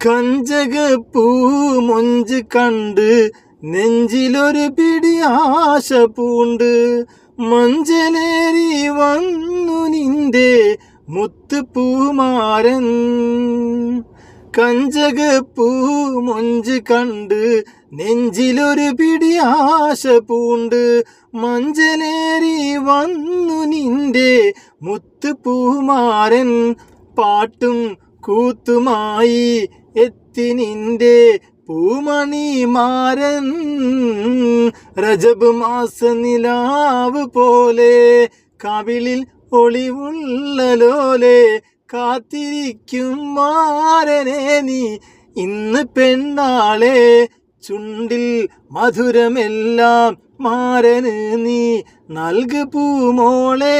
കഞ്ചകപ്പൂ മൊഞ്ച് കണ്ട് നെഞ്ചിലൊരു പിടി ആശ പൂണ്ട് മഞ്ചലേറി വന്നു നിന്റെ മുത്തുപൂമാരൻ. കഞ്ചകപ്പൂ മൊഞ്ച് കണ്ട് നെഞ്ചിലൊരു പിടി ആശ പൂണ്ട് മഞ്ചലേറി വന്നു നിന്റെ മുത്തുപൂമാരൻ. പാട്ടും കൂത്തുമായി എത്തി നിന്റെ പൂമണിമാരൻ. രജബ് മാസ നിലാവ് പോലെ കവിളിൽ ഒളിവുള്ള ലോലെ കാത്തിരിക്കും മാരനെ നീ ഇന്ന് പെണ്ണാളെ. ചുണ്ടിൽ മധുരമെല്ലാം മാരന് നീ നൽകു പൂമോളെ.